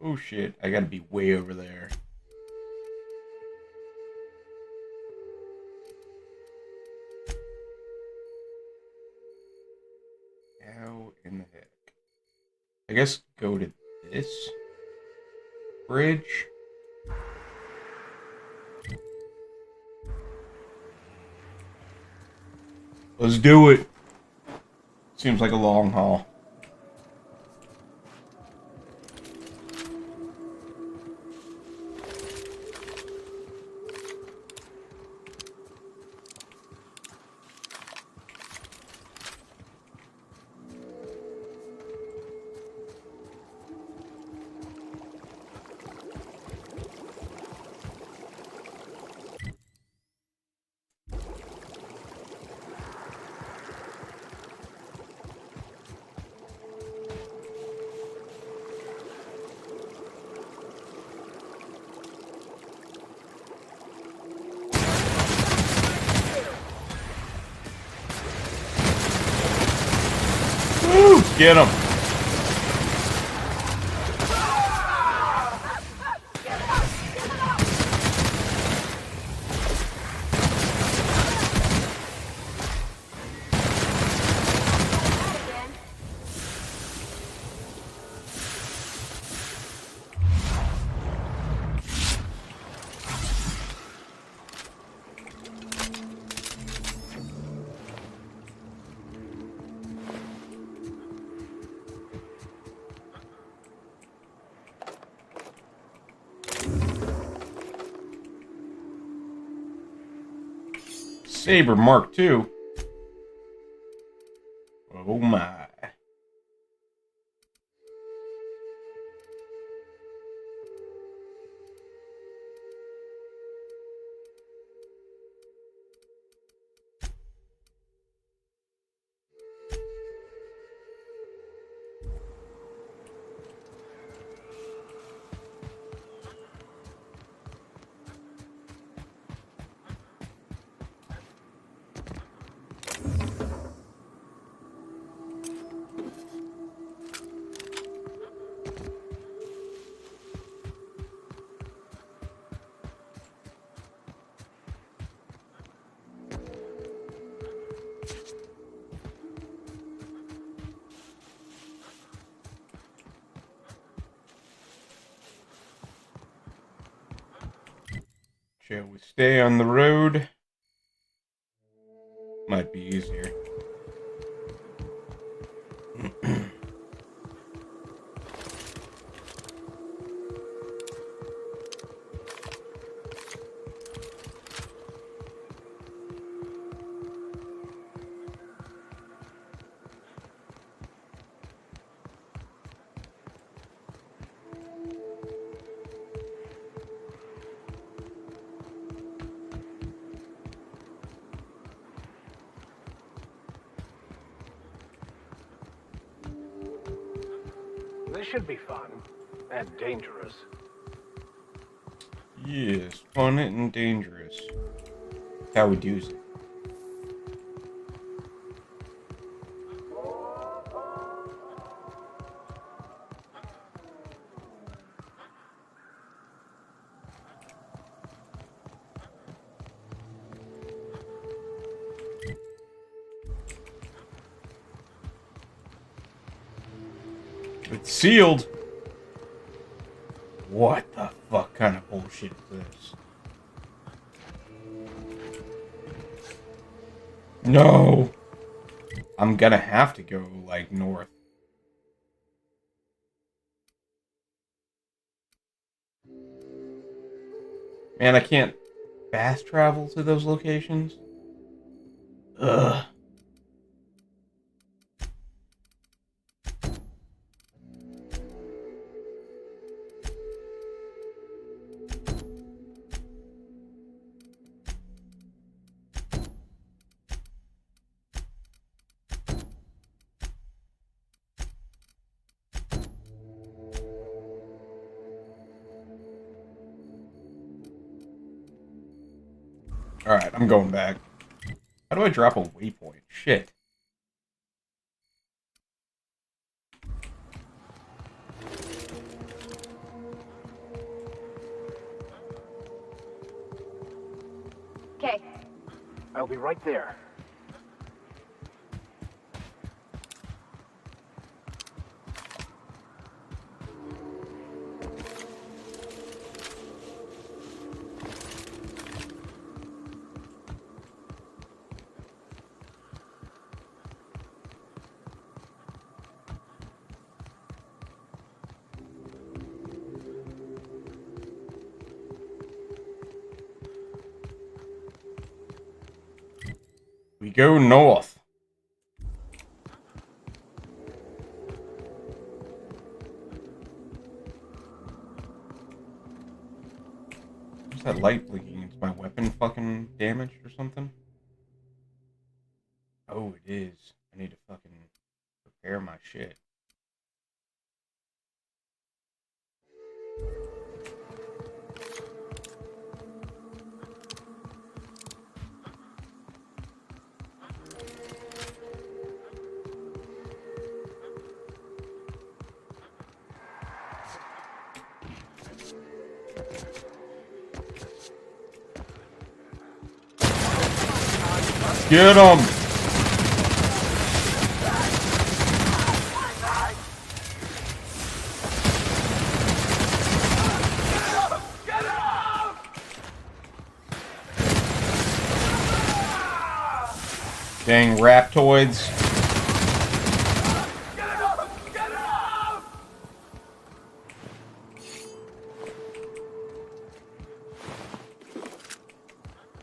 Oh shit, I gotta be way over there. How in the heck? I guess go to this bridge. Let's do it. Seems like a long haul. Woo! Get him! Saber Mark II. Oh my. Shall we stay on the road? Might be easier. This should be fun and dangerous. Yes, fun and dangerous. How we do it. It's sealed. What the fuck kind of bullshit is this? No. I'm gonna have to go, like, north. Man, I can't fast travel to those locations. Ugh. Alright, I'm going back. How do I drop a waypoint? Shit. I'll be right there. We go north. What's that light blinking? Is my weapon fucking damaged or something? Oh, it is. I need to fucking repair my shit. Get him! Dang raptoids.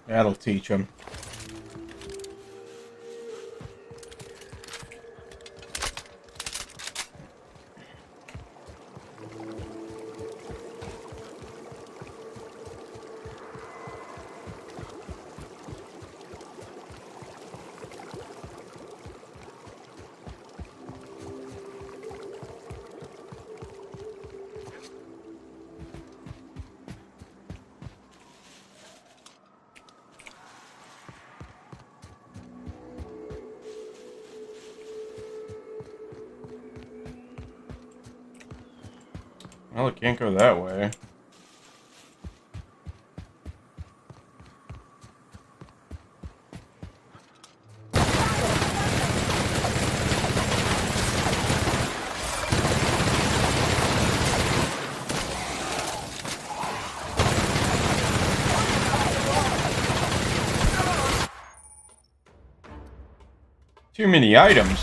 That'll teach him. Well, it can't go that way. Too many items.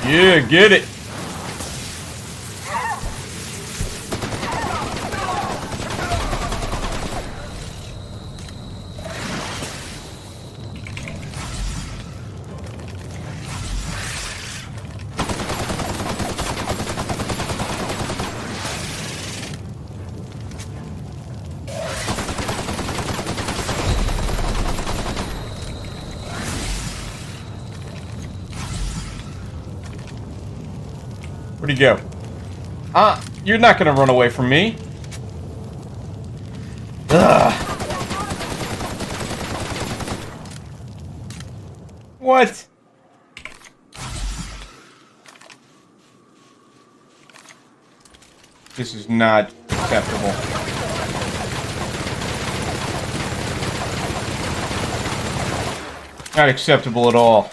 Yeah, get it. Where'd he go? You're not gonna run away from me. Ugh. What? This is not acceptable. Not acceptable at all.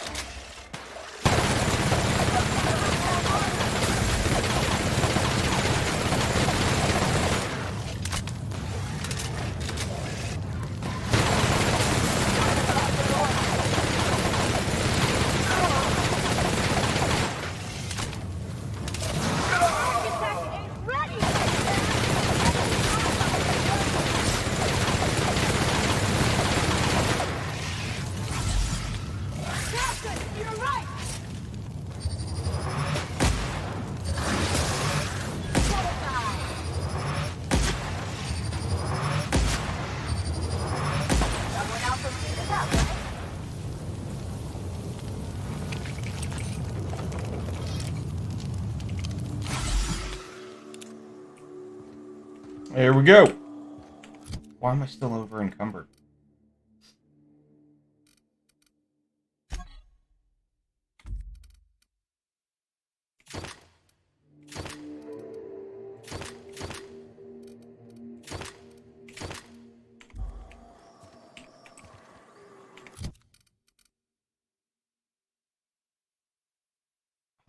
Here we go. Why am I still over encumbered?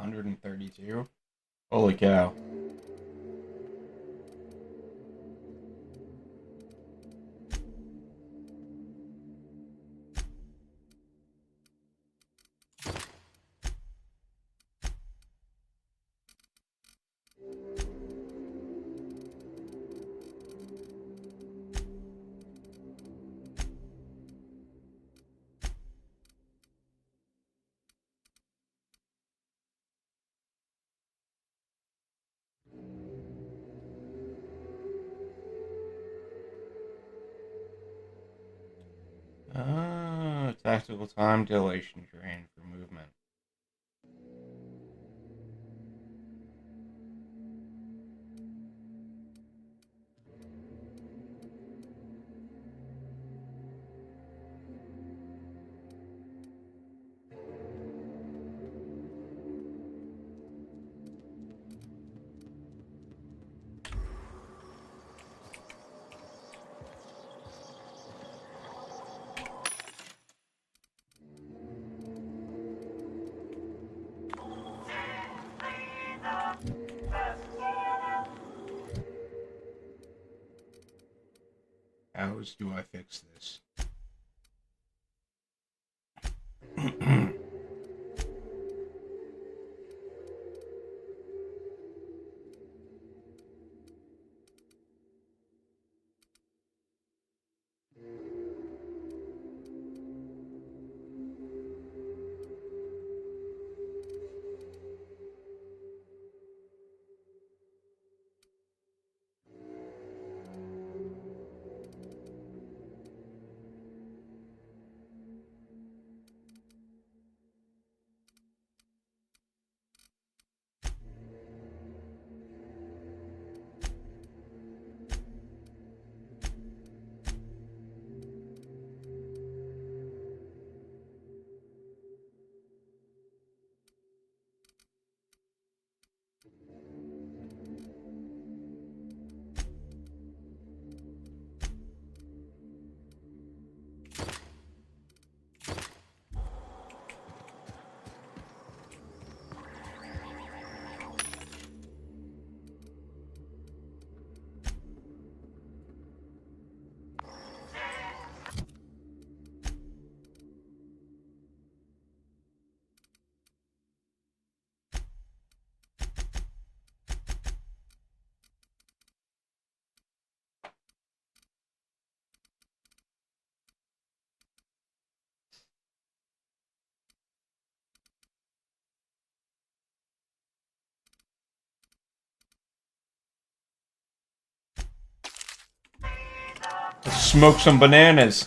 $132. Holy cow. Tactical time dilation drain for movement. How do I fix this? Let's smoke some bananas.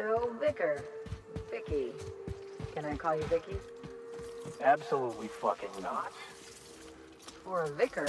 So, Vicar. Vicky. Can I call you Vicky? Absolutely fucking not. For a vicar.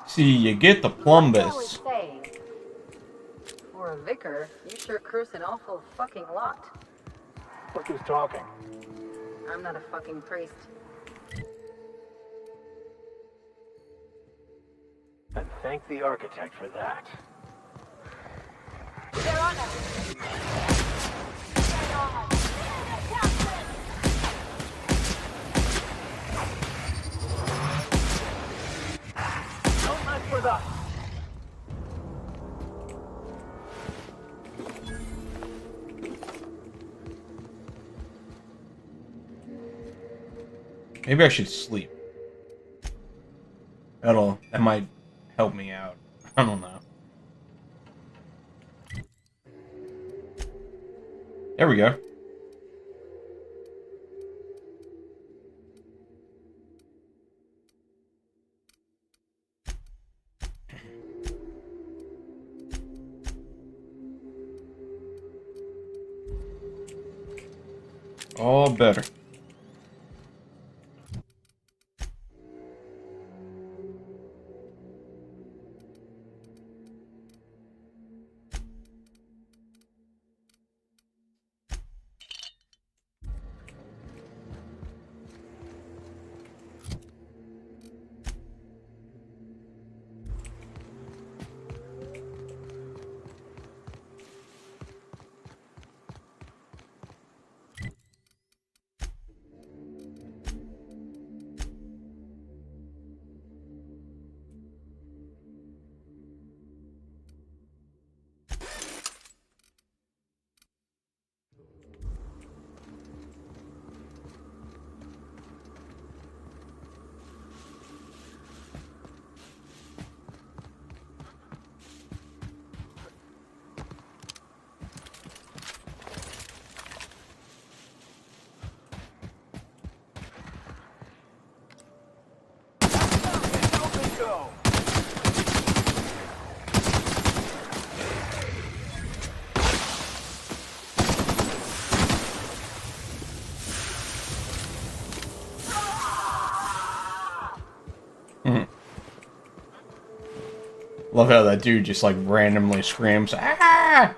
See, you get the plumbus. For a vicar, you sure curse an awful fucking lot. Look who's talking. I'm not a fucking priest. And thank the architect for that. They're on us. They're on us. Don't mess with us. Maybe I should sleep. That might help me out. I don't know. There we go. All better. Go. Love how that dude just like randomly screams, "Ah!"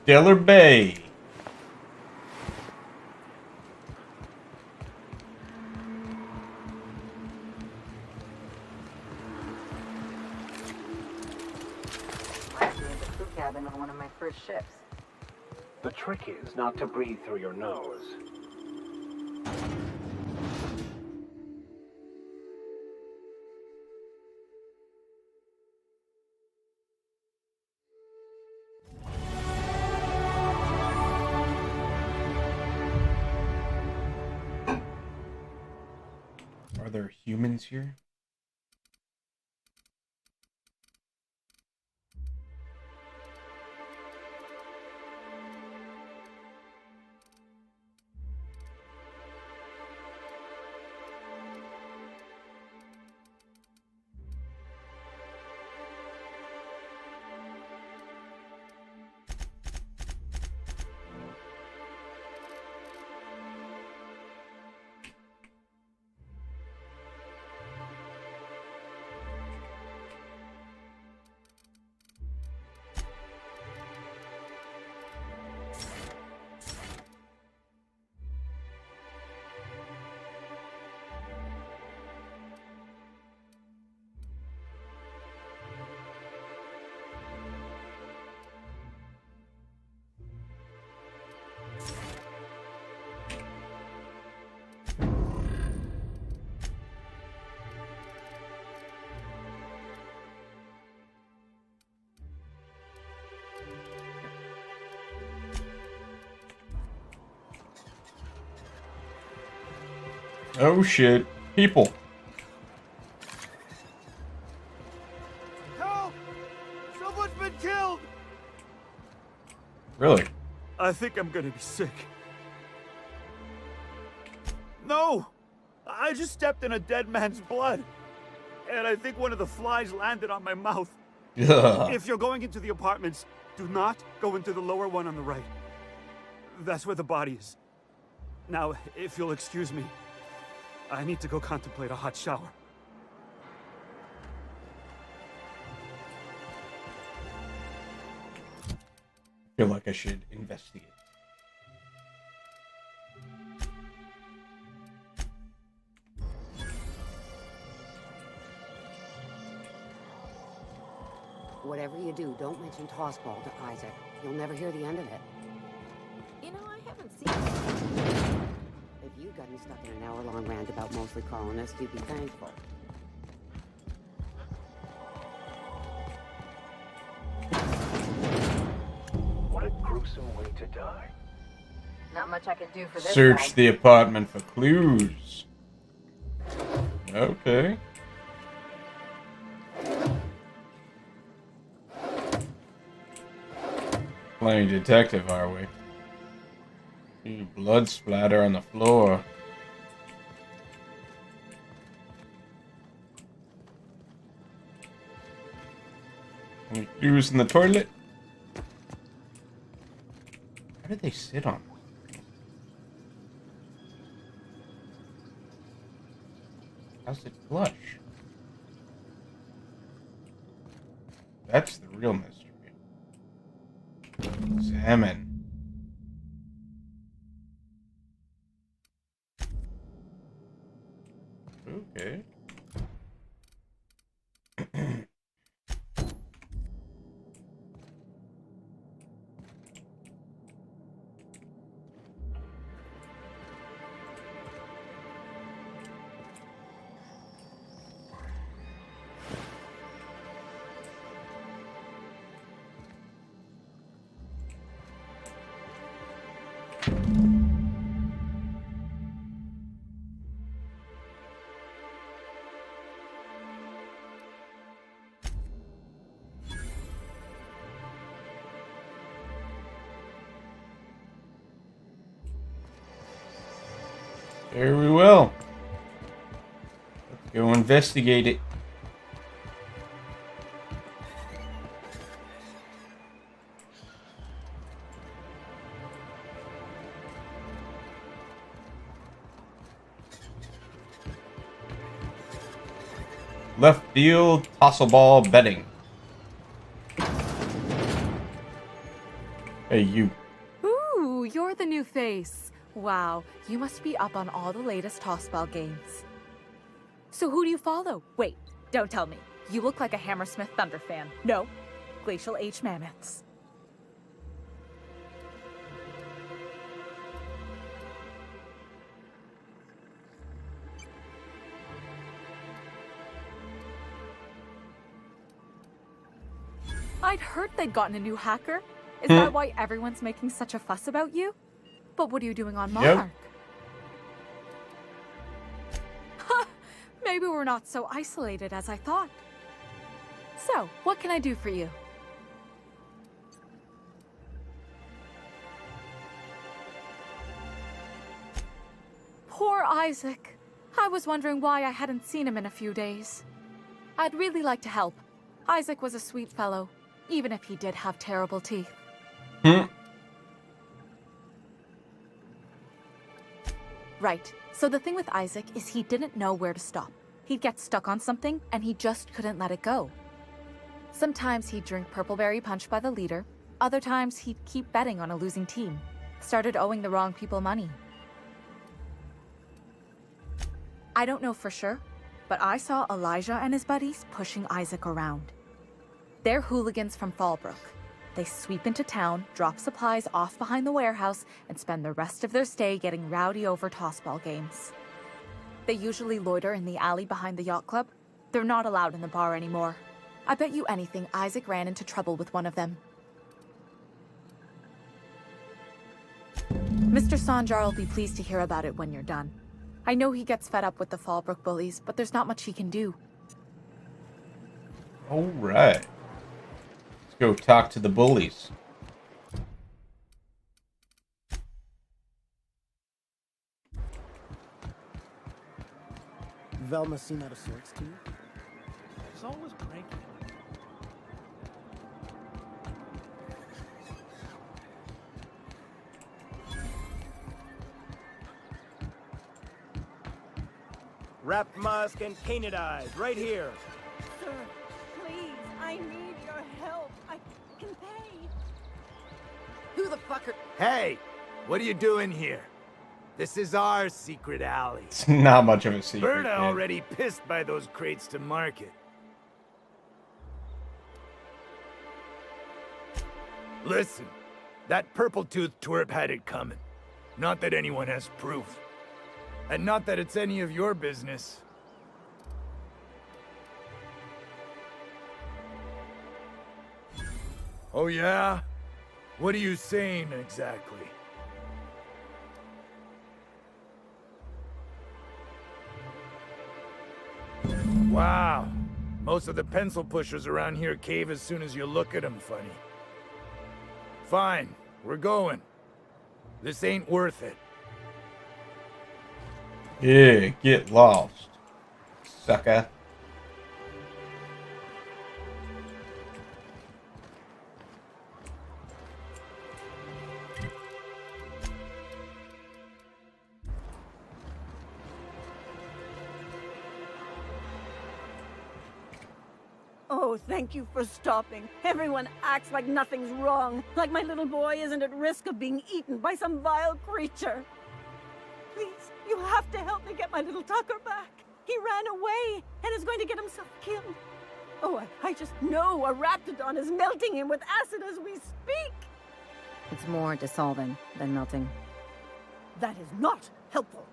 Stellar Bay. Reminds me of the crew cabin on one of my first ships. The trick is not to breathe through your nose. Are there humans here? Oh shit. People. Help! Someone's been killed! Really? I think I'm gonna be sick. No! I just stepped in a dead man's blood. And I think one of the flies landed on my mouth. Ugh. If you're going into the apartments, do not go into the lower one on the right. That's where the body is. Now, if you'll excuse me, I need to go contemplate a hot shower. I feel like I should investigate. Whatever you do, don't mention Tossball to Isaac. You'll never hear the end of it. You know, I haven't seen. If you'd gotten stuck in an hour-long rant about mostly colonists, you'd be thankful. What a gruesome way to die. Not much I can do for this Search guy. the apartment for clues. Okay. Playing detective, are we? Ooh, blood splatter on the floor. Any clues in the toilet? How did they sit on? How's it flush? That's the real mystery. Examine. Okay. Very well. Let's go investigate it. Left field, tossle ball, betting. Hey, you. Ooh, you're the new face. Wow, you must be up on all the latest tossball games. So who do you follow? Wait, don't tell me. You look like a Hammersmith Thunder fan. No, Glacial H Mammoths. I'd heard they'd gotten a new hacker. Is that why everyone's making such a fuss about you? But what are you doing on Monarch? Huh, maybe we're not so isolated as I thought. So, what can I do for you? Poor Isaac. I was wondering why I hadn't seen him in a few days. I'd really like to help. Isaac was a sweet fellow, even if he did have terrible teeth. Right. So the thing with Isaac is he didn't know where to stop. He'd get stuck on something, and he just couldn't let it go. Sometimes he'd drink Purpleberry Punch by the liter. Other times he'd keep betting on a losing team. Started owing the wrong people money. I don't know for sure, but I saw Elijah and his buddies pushing Isaac around. They're hooligans from Fallbrook. They sweep into town, drop supplies off behind the warehouse, and spend the rest of their stay getting rowdy over tossball games. They usually loiter in the alley behind the yacht club. They're not allowed in the bar anymore. I bet you anything Isaac ran into trouble with one of them. Mr. Sanjar will be pleased to hear about it when you're done. I know he gets fed up with the Fallbrook bullies, but there's not much he can do. All right. Let's go talk to the bullies. Velma seem out of sorts to you? She's always cranky. Wrapped mask and painted eyes, right here. Sir, please, I need your help. I can pay. Who the fuck are... Hey, what are you doing here? This is our secret alley. It's not much of a secret. Berta man. already pissed by those crates to market. Listen, that purple-toothed twerp had it coming. Not that anyone has proof. And not that it's any of your business. Oh yeah? What are you saying exactly? Wow. Most of the pencil pushers around here cave as soon as you look at them funny. Fine, we're going. This ain't worth it. Yeah, get lost, sucker. Oh, thank you for stopping. Everyone acts like nothing's wrong, like my little boy isn't at risk of being eaten by some vile creature. Please, you have to help me get my little Tucker back. He ran away and is going to get himself killed. Oh, I just know a raptidon is melting him with acid as we speak. It's more dissolving than melting. That is not helpful.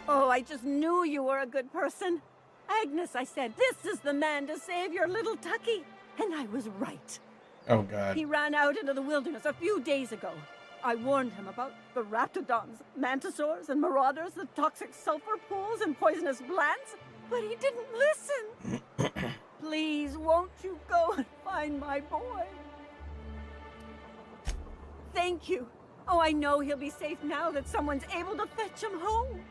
Oh, I just knew you were a good person. Agnes, I said, this is the man to save your little Tucky. And I was right. Oh, God. He ran out into the wilderness a few days ago. I warned him about the raptidons, mantisaurs, and marauders, the toxic sulfur pools, and poisonous plants, but he didn't listen. Please, won't you go and find my boy? Thank you. Oh, I know he'll be safe now that someone's able to fetch him home.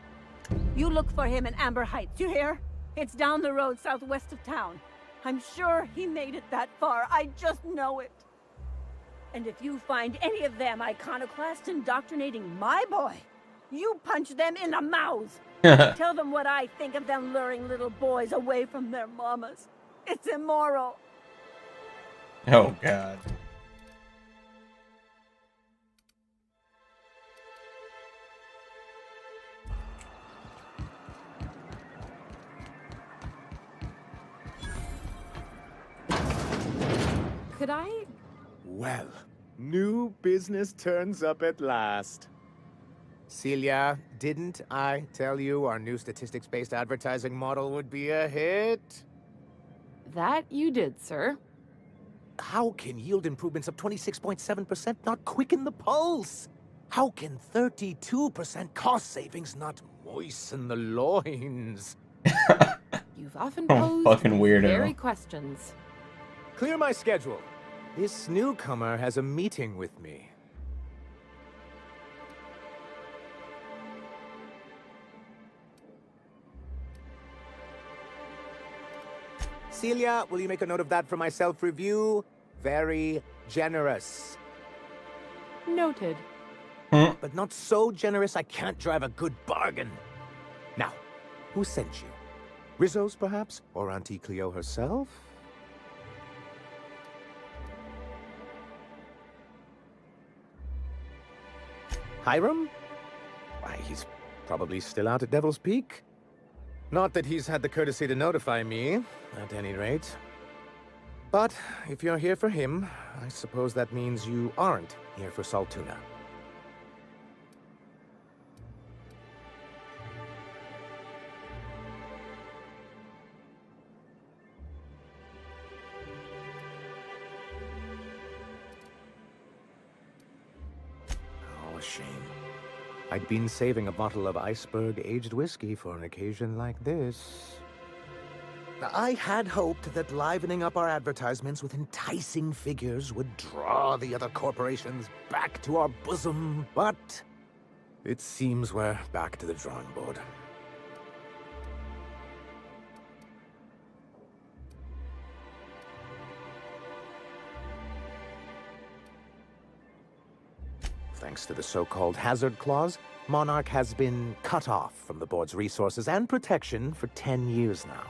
You look for him in Amber Heights, you hear? It's down the road southwest of town. I'm sure he made it that far. I just know it. And if you find any of them iconoclasts indoctrinating my boy, you punch them in the mouths. Tell them what I think of them luring little boys away from their mamas. It's immoral. Oh, God. Could I? Well, new business turns up at last. Celia, didn't I tell you our new statistics-based advertising model would be a hit? That you did, sir. How can yield improvements of 26.7% not quicken the pulse? How can 32% cost savings not moisten the loins? You've often Oh, posed fucking these weirdo. very questions. Clear my schedule. This newcomer has a meeting with me. Celia, will you make a note of that for my self-review? Very generous. Noted. But not so generous I can't drive a good bargain. Now, who sent you? Rizzo's, perhaps? Or Auntie Cleo herself? Hiram? Why, he's probably still out at Devil's Peak. Not that he's had the courtesy to notify me, at any rate. But if you're here for him, I suppose that means you aren't here for Saltuna. Oh, a shame. I'd been saving a bottle of iceberg-aged whiskey for an occasion like this. I had hoped that livening up our advertisements with enticing figures would draw the other corporations back to our bosom, but it seems we're back to the drawing board. Thanks to the so-called hazard clause, Monarch has been cut off from the board's resources and protection for 10 years now.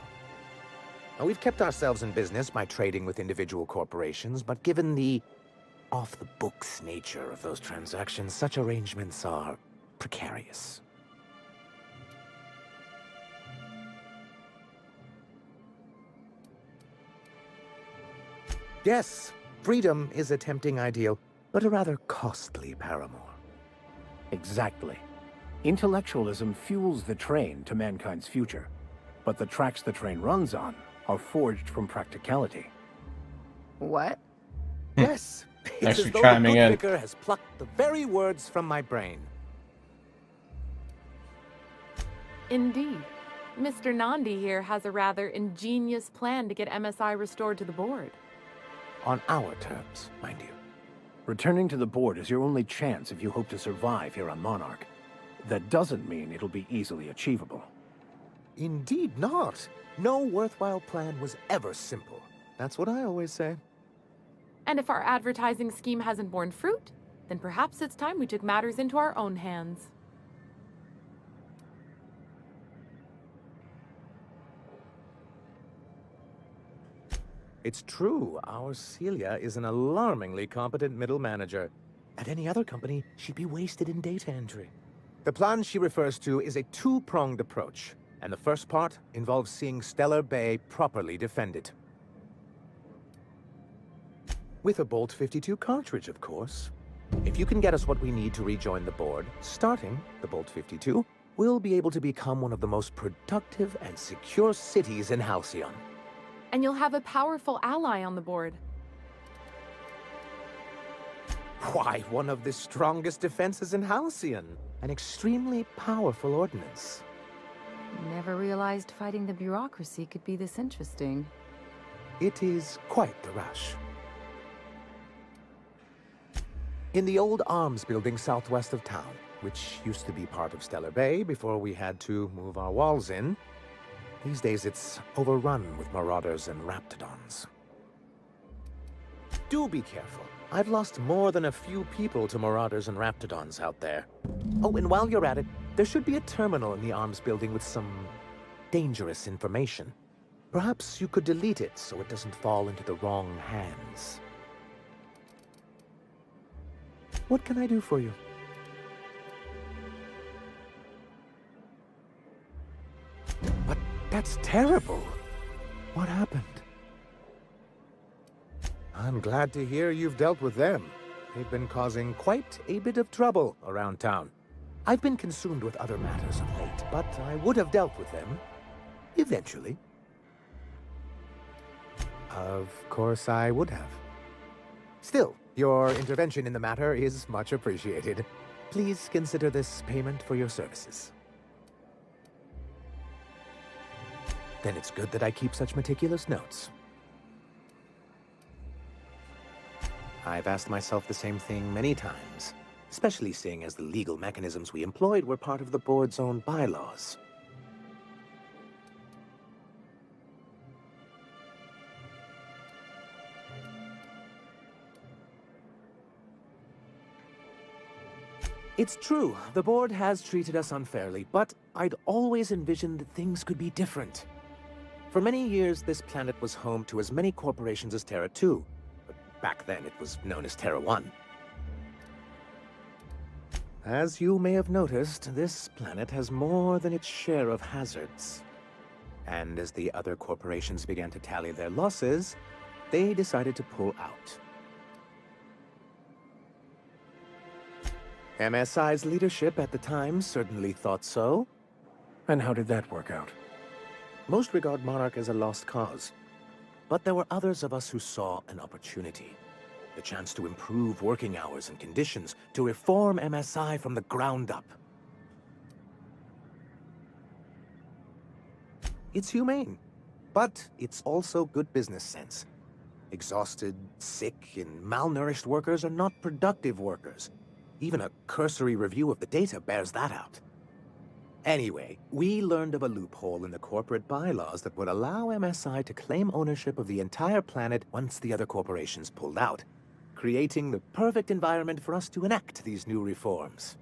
Now, we've kept ourselves in business by trading with individual corporations, but given the off-the-books nature of those transactions, such arrangements are precarious. Yes, freedom is a tempting ideal, but a rather costly paramour. Exactly. Intellectualism fuels the train to mankind's future, but the tracks the train runs on are forged from practicality. What? Yes, it's Thanks as for though the chiming good in. vicar has plucked the very words from my brain. Indeed. Mr. Nandi here has a rather ingenious plan to get MSI restored to the board. On our terms, mind you. Returning to the board is your only chance if you hope to survive here on Monarch. That doesn't mean it'll be easily achievable. Indeed not. No worthwhile plan was ever simple. That's what I always say. And if our advertising scheme hasn't borne fruit, then perhaps it's time we took matters into our own hands. It's true, our Celia is an alarmingly competent middle manager. At any other company, she'd be wasted in data entry. The plan she refers to is a two-pronged approach, and the first part involves seeing Stellar Bay properly defended. With a Bolt 52 cartridge, of course. If you can get us what we need to rejoin the board, starting the Bolt 52, we'll be able to become one of the most productive and secure cities in Halcyon. And you'll have a powerful ally on the board. Why, one of the strongest defenses in Halcyon. An extremely powerful ordnance. Never realized fighting the bureaucracy could be this interesting. It is quite the rush. In the old arms building southwest of town, which used to be part of Stellar Bay before we had to move our walls in, these days it's overrun with marauders and raptidons. Do be careful. I've lost more than a few people to marauders and raptidons out there. Oh, and while you're at it, there should be a terminal in the arms building with some dangerous information. Perhaps you could delete it so it doesn't fall into the wrong hands. What can I do for you? But that's terrible. What happened? I'm glad to hear you've dealt with them. They've been causing quite a bit of trouble around town. I've been consumed with other matters of late, but I would have dealt with them eventually. Of course I would have. Still, your intervention in the matter is much appreciated. Please consider this payment for your services. Then it's good that I keep such meticulous notes. I've asked myself the same thing many times, especially seeing as the legal mechanisms we employed were part of the board's own bylaws. It's true, the board has treated us unfairly, but I'd always envisioned that things could be different. For many years, this planet was home to as many corporations as Terra 2, but back then it was known as Terra 1. As you may have noticed, this planet has more than its share of hazards. And as the other corporations began to tally their losses, they decided to pull out. MSI's leadership at the time certainly thought so. And how did that work out? Most regard Monarch as a lost cause. But there were others of us who saw an opportunity. The chance to improve working hours and conditions, to reform MSI from the ground up. It's humane, but it's also good business sense. Exhausted, sick, and malnourished workers are not productive workers. Even a cursory review of the data bears that out. Anyway, we learned of a loophole in the corporate bylaws that would allow MSI to claim ownership of the entire planet once the other corporations pulled out, creating the perfect environment for us to enact these new reforms.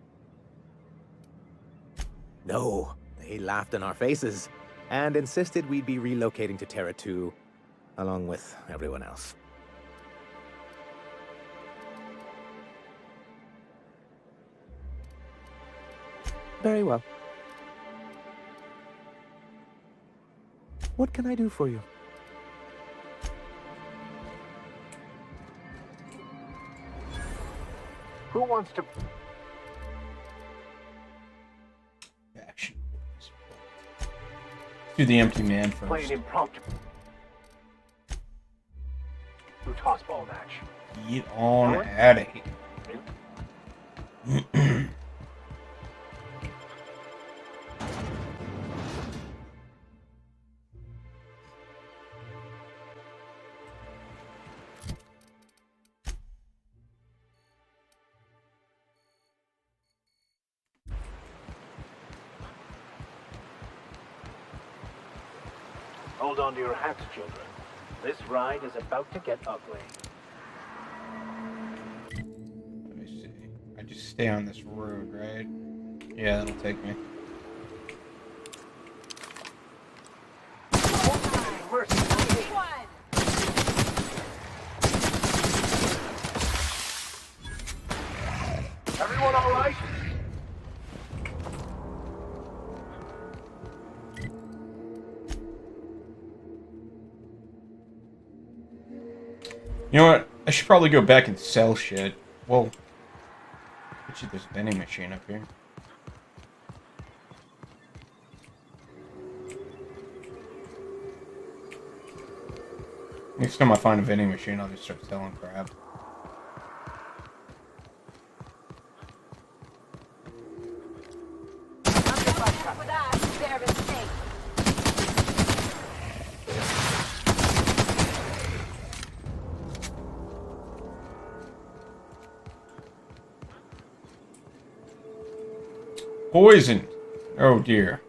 No, they laughed in our faces and insisted we'd be relocating to Terra 2, along with everyone else. Very well. What can I do for you? Who wants to... Action. Do the empty man play first. an impromptu tossball match? Get on out of here. Hold on to your hats, children. This ride is about to get ugly. Let me see. I just stay on this road, right? Yeah, that'll take me. Everyone all right? You know what? I should probably go back and sell shit. Well, bet you there's a vending machine up here. Next time I find a vending machine, I'll just start selling crap. Poisoned. Oh dear.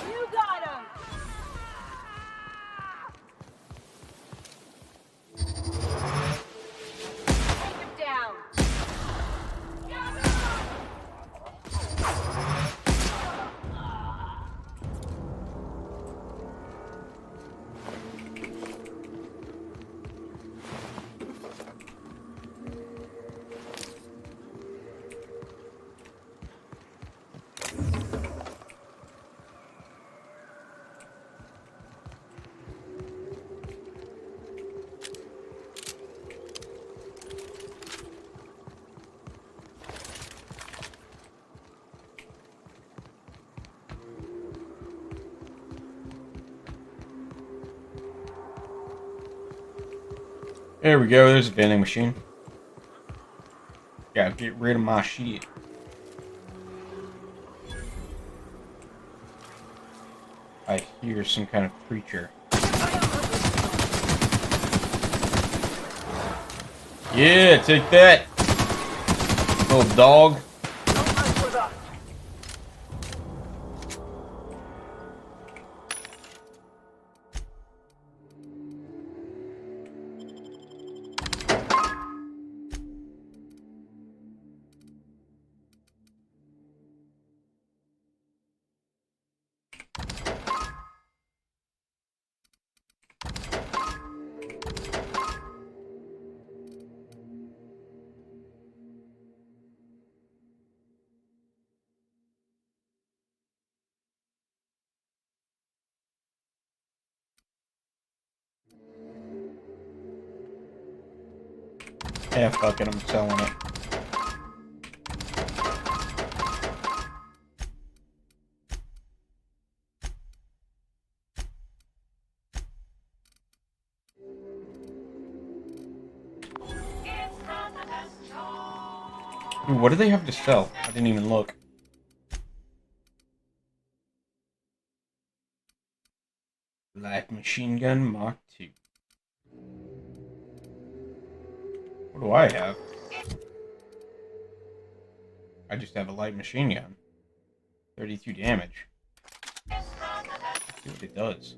You got him! Take him down! There we go. There's a vending machine. Gotta get rid of my shit. I hear some kind of creature. Yeah, take that, little dog. Yeah, fuck it, I'm selling it. Dude, what do they have to sell? I didn't even look. Light machine gun Mark II. What do I have? I just have a light machine gun. 32 damage. Let's see what it does.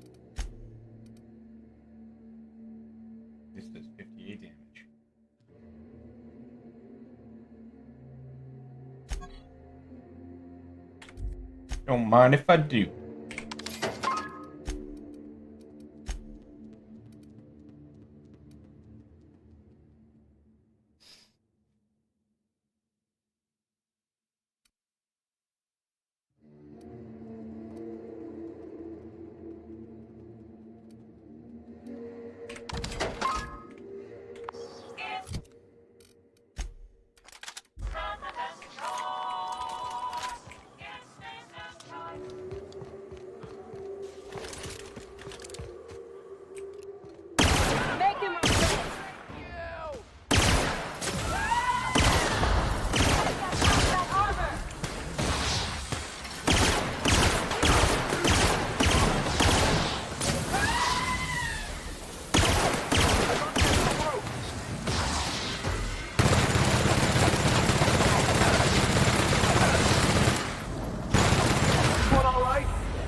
This does 58 damage. Don't mind if I do.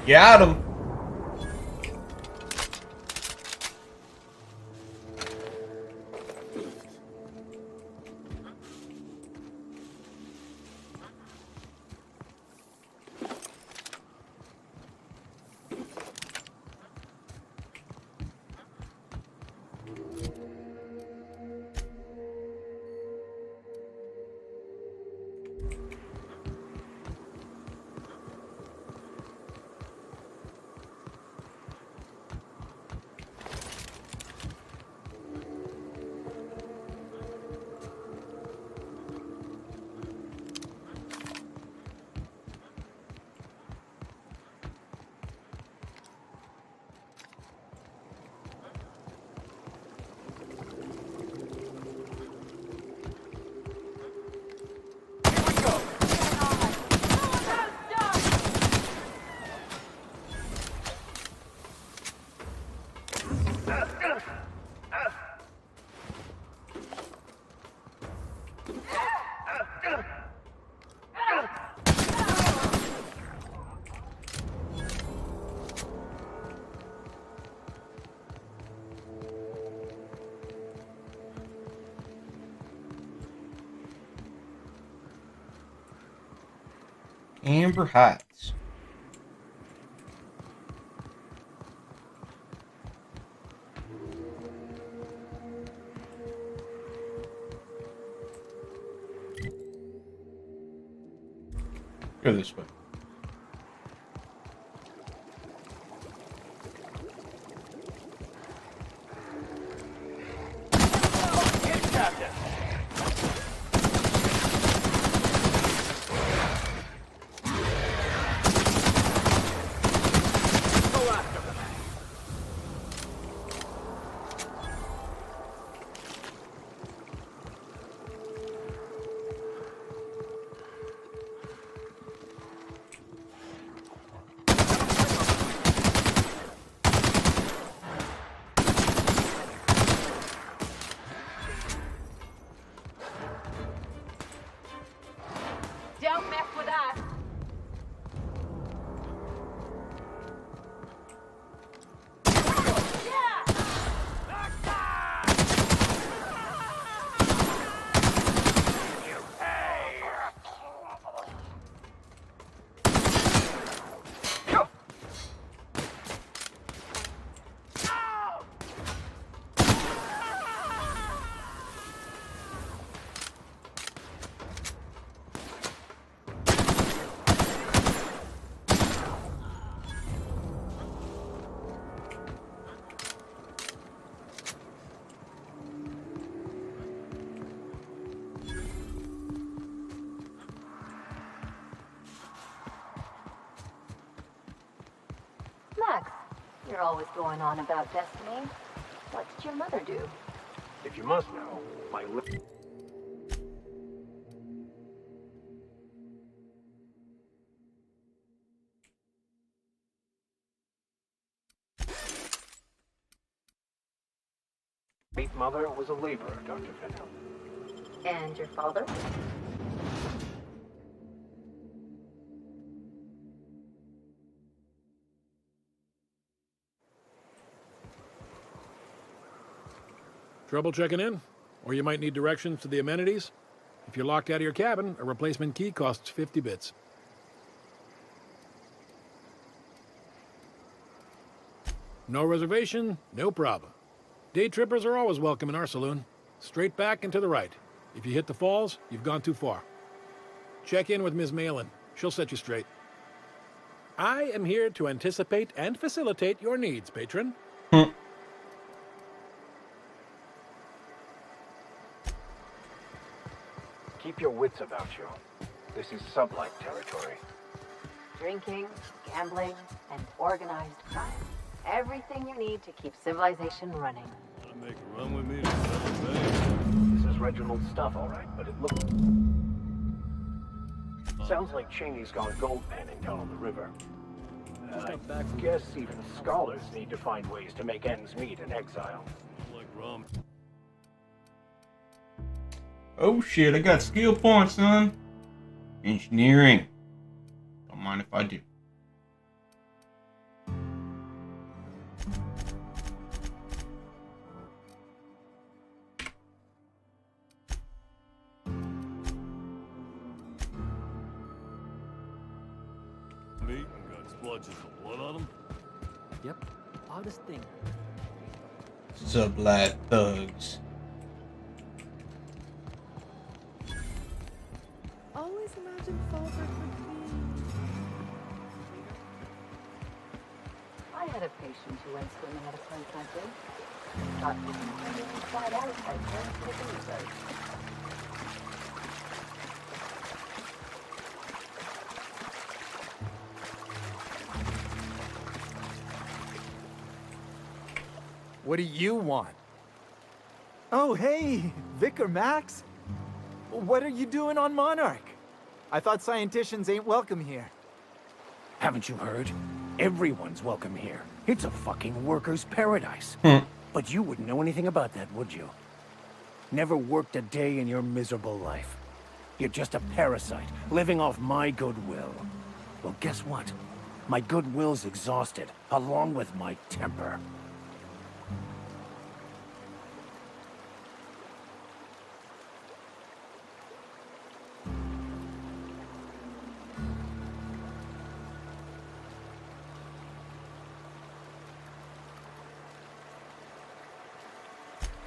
Got him. Amber Heights. Go this way. Don't mess with us. Max, you're always going on about destiny. What did your mother do? If you must know, my late mother was a laborer, Dr. Fennell. And your father? Trouble checking in? Or you might need directions to the amenities? If you're locked out of your cabin, a replacement key costs 50 bits. No reservation, no problem. Day trippers are always welcome in our saloon. Straight back and to the right. If you hit the falls, you've gone too far. Check in with Ms. Malin. She'll set you straight. I am here to anticipate and facilitate your needs, patron. Keep your wits about you. This is sublight territory. Drinking, gambling, and organized crime. Everything you need to keep civilization running. Wanna make a run with me to South Bay? This is Reginald's stuff, all right, but it looks... Sounds like Cheney's gone gold panning down on the river. I guess even scholars need to find ways to make ends meet in exile. Like rum. Oh shit, I got skill points, son. Engineering. Don't mind if I do. Meat and got splodges of blood on them. Yep, oddest thing. Sublight thugs. Always imagined Fallbrook would be... I had a patient who went swimming at a place like this. Thought he was inside out like her. What do you want? Oh, hey, Vicar Max. What are you doing on Monarch? I thought scienticians ain't welcome here. Haven't you heard? Everyone's welcome here. It's a fucking worker's paradise. But you wouldn't know anything about that, would you? Never worked a day in your miserable life. You're just a parasite, living off my goodwill. Well, guess what? My goodwill's exhausted, along with my temper.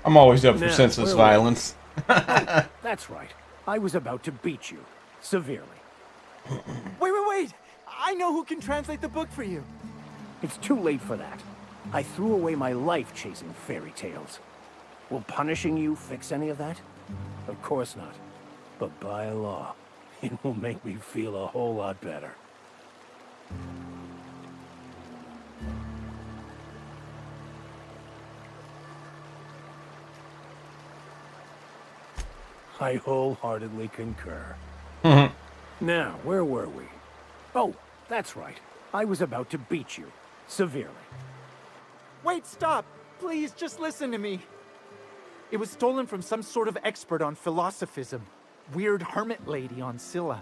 I'm always up for senseless violence. Oh, that's right. I was about to beat you. Severely. Wait! I know who can translate the book for you. It's too late for that. I threw away my life chasing fairy tales. Will punishing you fix any of that? Of course not. But by law, it will make me feel a whole lot better. I wholeheartedly concur. Now, where were we? Oh, that's right. I was about to beat you. Severely. Wait, stop! Please, just listen to me. It was stolen from some sort of expert on philosophism. Weird hermit lady on Scylla.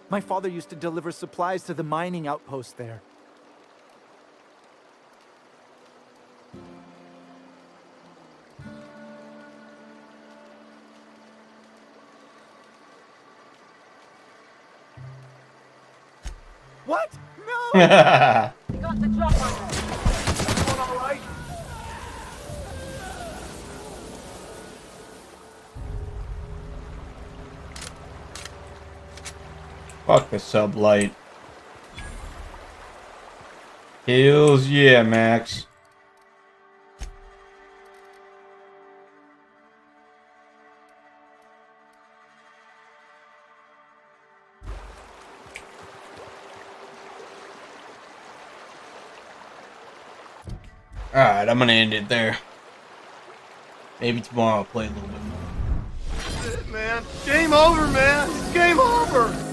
My father used to deliver supplies to the mining outpost there. What? No! You got the drop on her. Everyone all right? Fuck the sublight. Hells yeah, Max. Alright, I'm gonna end it there. Maybe tomorrow I'll play a little bit more. That's it, man. Game over, man. Game over.